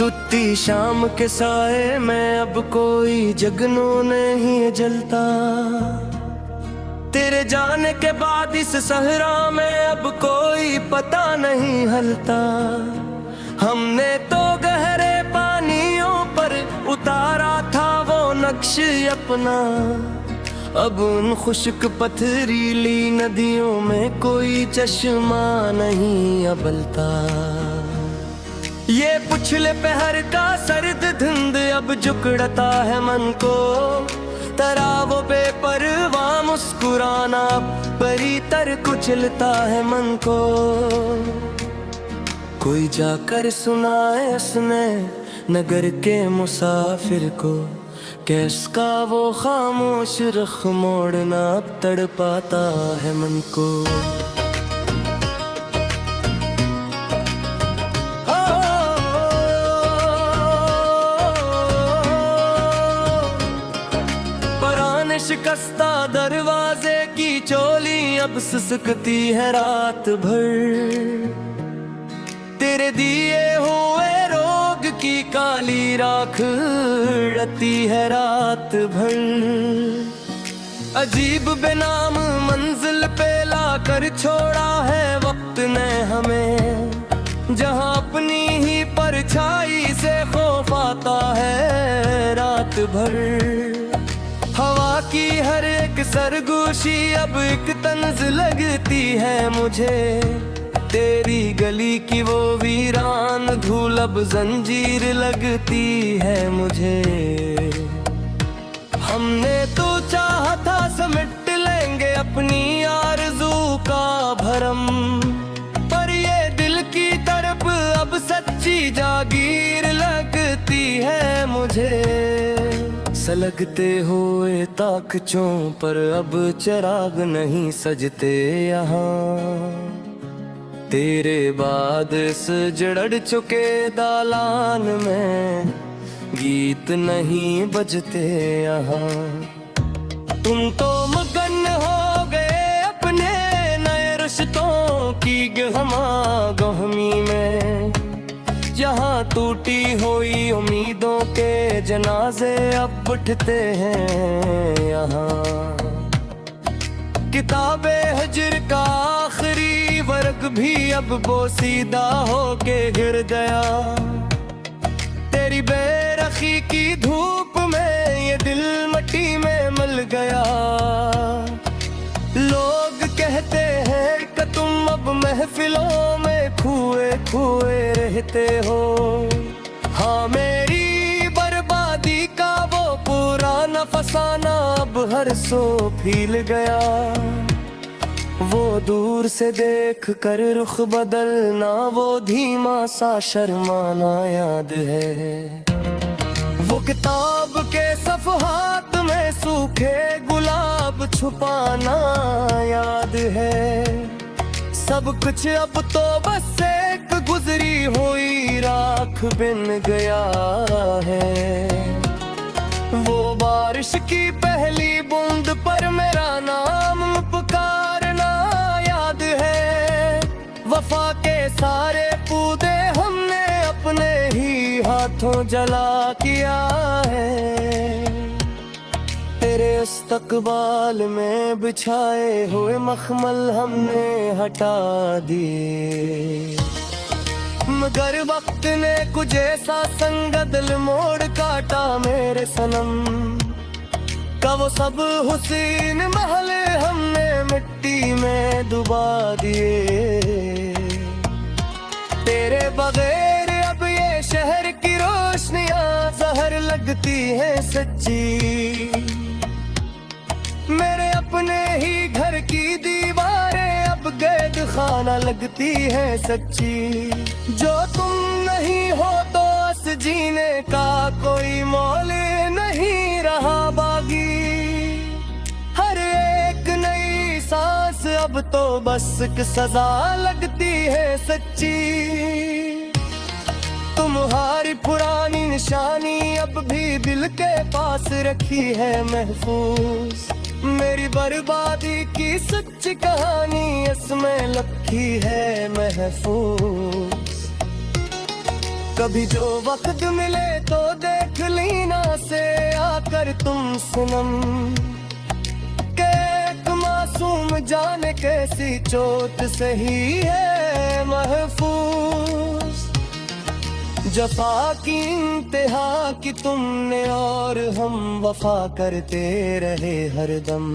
तुत्ती शाम के साए में अब कोई जगनू नहीं जलता। तेरे जाने के बाद इस सहरा में अब कोई पता नहीं हलता। हमने तो गहरे पानियों पर उतारा था वो नक्श अपना, अब उन खुश्क पथरीली नदियों में कोई चश्मा नहीं अबलता। ये पुछले पहर का सर्द धुंध अब जुकड़ता है मन को, तरा वो बेपरवाह मुस्कुराना परी तर कुचलता है मन को। कोई जाकर सुनाए उसने नगर के मुसाफिर को, कैसका वो खामोश रुख मोड़ना अब तड़पाता है मन को। शिकस्ता दरवाजे की चोली अब सिसकती है रात भर। तेरे दिए हुए रोग की काली राख उड़ती है रात भर। अजीब बेनाम मंजिल पे लाकर छोड़ा है वक्त ने हमें, जहां अपनी ही परछाई से खौफ आता है रात भर। हवा की हर एक सरगोशी अब एक तंज लगती है मुझे, तेरी गली की वो वीरान धूल अब जंजीर लगती है मुझे। हमने तो चाहा था समेट लेंगे अपनी आरज़ू का भरम, पर ये दिल की तड़प अब सच्ची जागीर लगती है मुझे। सलगते हुए ताकचों पर अब चिराग नहीं सजते यहाँ, तेरे बाद इस जड़ चुके दालान में गीत नहीं बजते यहाँ। तुम तो मगन हो गए अपने नए रिश्तों की गहमा गहमी में, जहाँ टूटी हुई उम्मीदों के जनाजे अब उठते हैं यहाँ। किताबे हजर का आखिरी वर्ग भी अब बोसीदा होके गिर गया, तेरी बेरखी की धूप में ये दिल मट्टी में मिल गया। लोग कहते हैं कि तुम अब महफिलों में खोए खोए रहते हो, हाँ मेरी बर्बादी का वो पुराना फसाना अब हर सो फील गया। वो दूर से देख कर रुख बदलना वो धीमा सा शर्माना याद है, वो किताब के सफ़हात में सूखे गुलाब छुपाना याद है। सब कुछ अब तो बस एक गुजरी हुई राख बिन गया है। वो बारिश की पहली बूंद पर मेरा नाम पुकारना याद है। वफा के सारे पौधे हमने अपने ही हाथों जला किया है। तेरे इस्तकबाल में बिछाए हुए मखमल हमने हटा दिए, मगर वक्त ने कुछ ऐसा संगदल मोड़ काटा मेरे सनम का। वो सब हुसीन महल हमने मिट्टी में डुबा दिए। तेरे बगैर अब ये शहर की रोशनियां जहर लगती है सच्ची। मेरे अपने ही घर की दीवारें अब कैद खाना लगती है सच्ची। जो तुम नहीं हो तो इस जीने का कोई मोल नहीं रहा बागी। हर एक नई सांस अब तो बस एक सजा लगती है सच्ची। तुम्हारी पुरानी निशानी अब भी दिल के पास रखी है महफूज। मेरी बर्बादी की सच्ची कहानी इसमें लिखी है महफूज। कभी जो वक्त मिले तो देख लीना से आकर तुम सनम के एक मासूम जाने कैसी चोट सही है महफूज। जफा की इंतहा की तुमने और हम वफा करते रहे हरदम।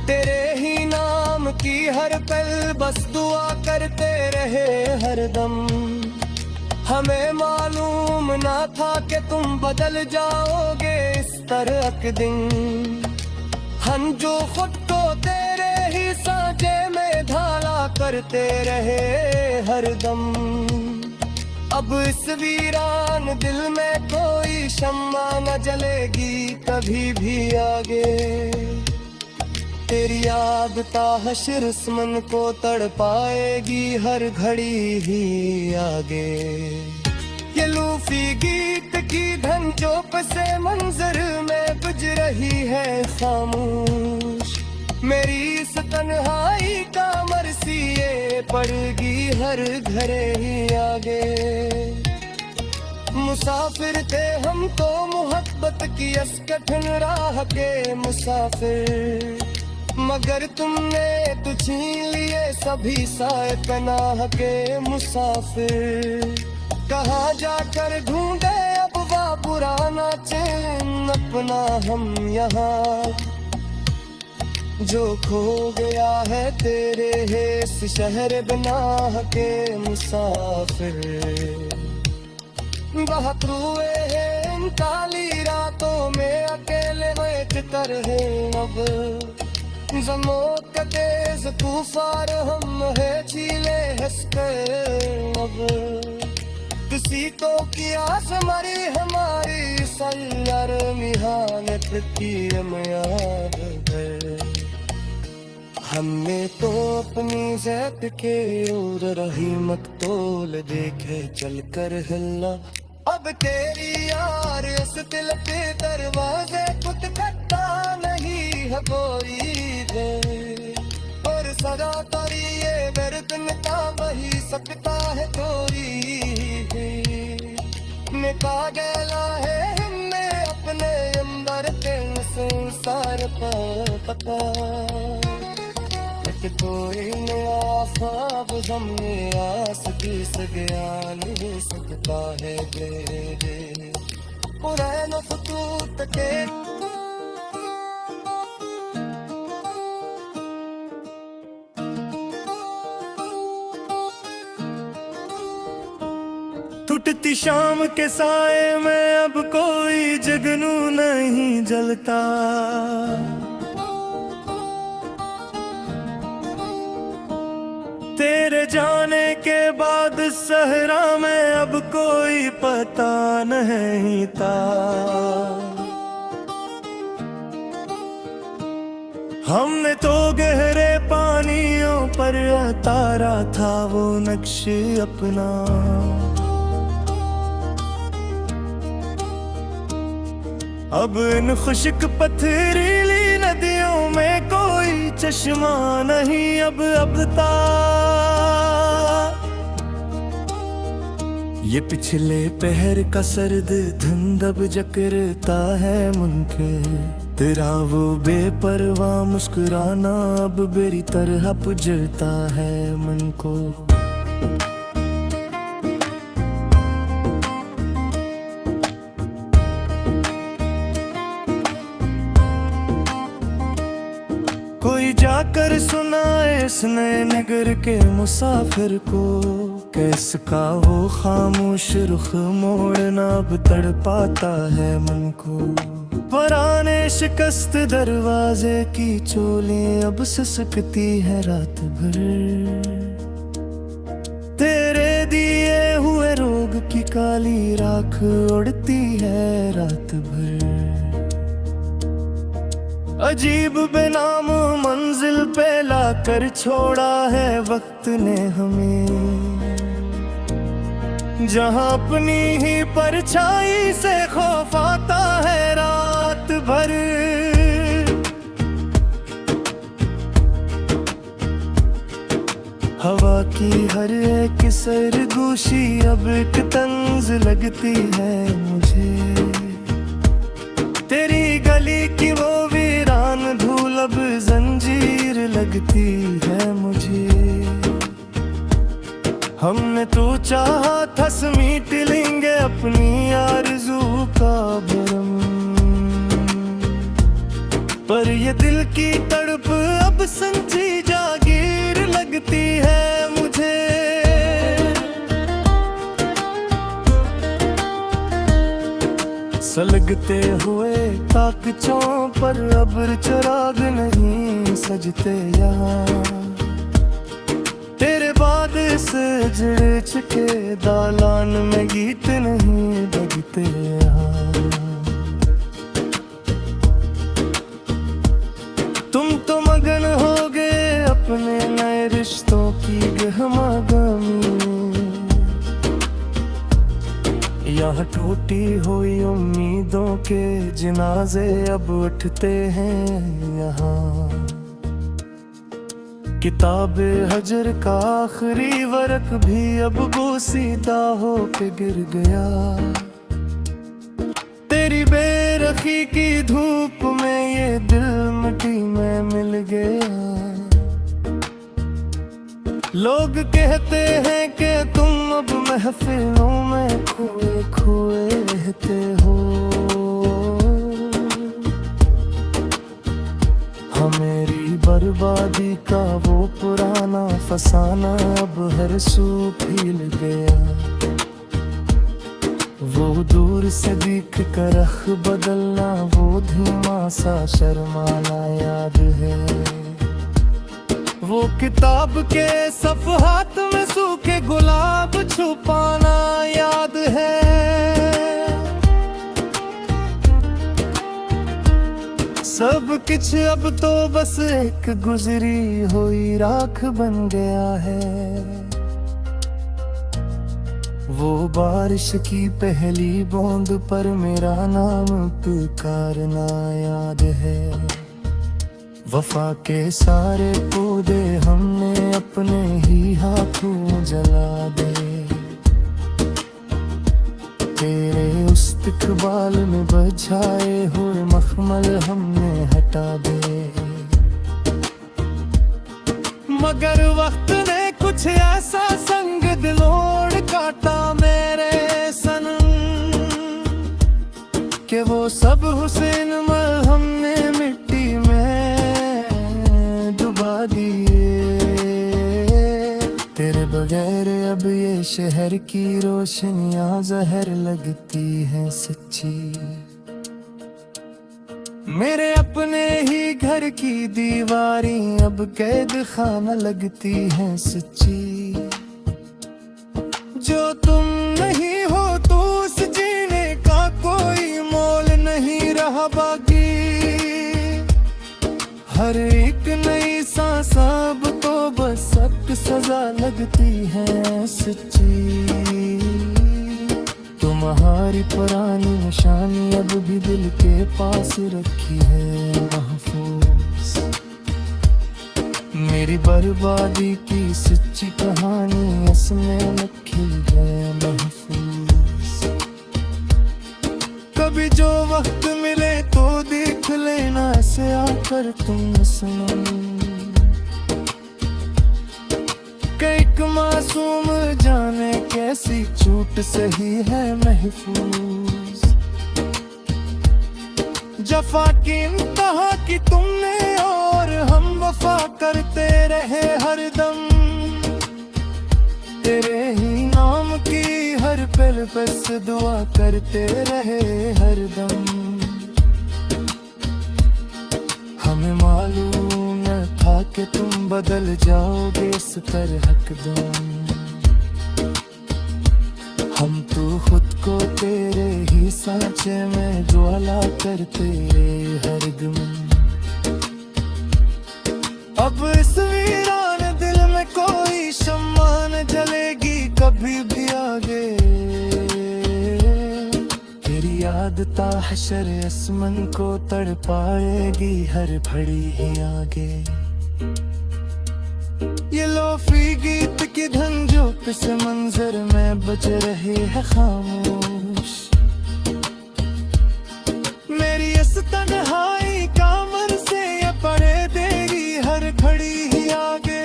तेरे ही नाम की हर पल बस दुआ करते रहे हरदम। हमें मालूम ना था कि तुम बदल जाओगे इस तरह के दिन। हम जो खुद को तेरे ही सांचे में ढाला करते रहे हरदम। अब इस वीरान दिल में कोई शम्मा न जलेगी कभी भी आगे। तेरी याद ताहशर इस मन को तड़पाएगी हर घड़ी ही आगे। ये लूफी गीत की धनचोप से मंजर में बुझ रही है खामोश। मेरी इस तन्हाई का मरसी ये पड़ेगी हर घरे ही आगे। मुसाफिर थे हम तो मोहब्बत की इस कठिन राह के मुसाफिर। मगर तुमने तो छीन लिए सभी साए पनाह के मुसाफिर। कहाँ जाकर ढूंढे अब वह पुराना चैन अपना हम यहाँ। जो खो गया है तेरे है इस शहर गुनाह के मुसाफिर। बहुत रुए हैं इन काली रातों में अकेले बैठ कर है अब। जमो के तेज तूफान हम है झीले हंसकर अब। किसी तो की आस मरी हमारी सल्लर मिहानत की याद है। हमने तो अपनी ज़ैत के और रही मकतूल देखे चल कर हिला। अब तेरी यार इस दिल के दरवाजे खुद खट्टा नहीं है कोई दे। और सदा तेरी ये दर्द का वही सकता है कोई। निकाह गला है हमने अपने अंदर के संसार पर पता। कोई नया ख्वाब हमने आस की सगया नहीं सकता है दे पुराना फतूत के। टूटती शाम के साए में अब कोई जगनू नहीं जलता। तेरे जाने के बाद सहरा में अब कोई पता नहीं था। हमने तो गहरे पानियों पर उतारा था वो नक्श अपना। अब इन खुश्क पथरीली नदियों में कोई चश्मा नहीं अब ता। ये पिछले पहर का सर्द धुंध अब जकरता है मुनके। तेरा वो बेपरवाह मुस्कुराना अब मेरी तरह पुजरता है मन को। कोई जाकर सुनाए इस नए नगर के मुसाफिर को। कैसका वो खामोश रुख मोड़ना अब तड़पाता है मन को। पुराने शिकस्त दरवाजे की चोलें अब सिसकती है रात भर। तेरे दिए हुए रोग की काली राख उड़ती है रात भर। अजीब बेनाम मंजिल पे लाकर छोड़ा है वक्त ने हमें। जहां अपनी ही परछाई से खौफ आता है रात भर। हवा हवा की हर एक सरगोशी अब एक तंज लगती है मुझे। तेरी गली की वो वीरान धूल अब जंजीर लगती है मुझे। हमने तो चाहा था समीट लेंगे अपनी आरज़ू का भरम, पर ये दिल की तड़प अब संजी जागीर लगती है मुझे। सलगते हुए ताकचों पर अब चिराग नहीं सजते यहाँ। तेरे बाद से जड़ चुके दालान में गीत नहीं बजते यहाँ। तुम तो मगन हो गए अपने नए रिश्तों की गहमागमी। यहाँ टूटी हुई उम्मीदों के जनाजे अब उठते हैं यहाँ। किताबे हजर का आखिरी वर्क भी अब बोसीदा हो के गिर गया। तेरी बेरखी की धूप में ये दिल मिट्टी में मिल गया। लोग कहते हैं कि तुम अब महफिलों में खोए खोए रहते हो। मेरी बर्बादी का वो पुराना फसाना अब हर सू फैल गया। वो दूर से दिख कर रख बदलना वो धीमा सा शर्माना याद है। वो किताब के सफ़हात में सूखे गुलाब छुपाना याद है। सब कुछ अब तो बस एक गुजरी हुई राख बन गया है। वो बारिश की पहली बूंद पर मेरा नाम पुकारना याद है। वफा के सारे पौधे हमने अपने ही हाथों जला दे। तेरे इस्तकबाल में बजाए हुए मखमल हमने हटा दे। मगर वक्त ने कुछ ऐसा संग दिलोड़ काटा मेरे सनम कि वो सब हुसैन मल हमने मिट्टी में डुबा दिए। तेरे बगैर अब ये शहर की रोशनियां जहर लगती हैं सच्ची। मेरे अपने ही घर की दीवारी अब कैद खाना लगती हैं सच्ची। जो तुम नहीं हो तो उस जीने का कोई मोल नहीं रहा बाकी। हर एक नई सांस अब तो बस सख्त सजा लगती है सच्ची। तुम्हारी पुरानी निशानी अब भी दिल के पास रखी है महफूज। मेरी बर्बादी की सच्ची कहानी इसमें लिखी है महफूज। कभी जो वक्त मिले तो देख लेना ऐसे आकर तुम सनम। एक मासूम जाने कैसी छूट सही है महफूज। जफा की इंतहा की तुमने और हम वफा करते रहे हरदम। तेरे ही नाम की हर पल बस दुआ करते रहे हरदम। हमें मालूम न था कि तुम बदल जाओगे इस तरह एकदम। हम तो खुद को तेरे ही सांचे में ज्वाला करते हरदम। अब इस वीरान दिल में कोई शम्मा न जलेगी कभी भी आगे। तेरी याद ताहशर असमन को तड़पाएगी हर घड़ी ही आगे। ये लोफी गीत की धुन जो पिस मंजर में बज रही है खामोश। मेरी इस तन्हाई कामर से ये पड़े देगी हर खड़ी ही आगे।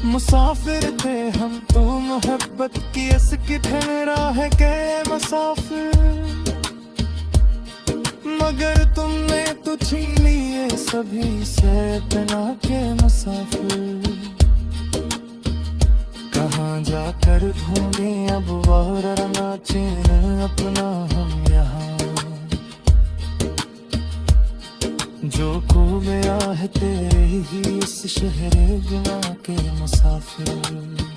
मुसाफिर थे हम तो मोहब्बत की इसकी राह के मुसाफिर, मगर तुमने तो छीन लिए सभी से इतना के मुसाफिर। कहाँ जाकर ढूंढे अब वरना चैन अपना हम यहाँ, जो खो गया है तेरे ही इस शहर गुनाह के मुसाफिर।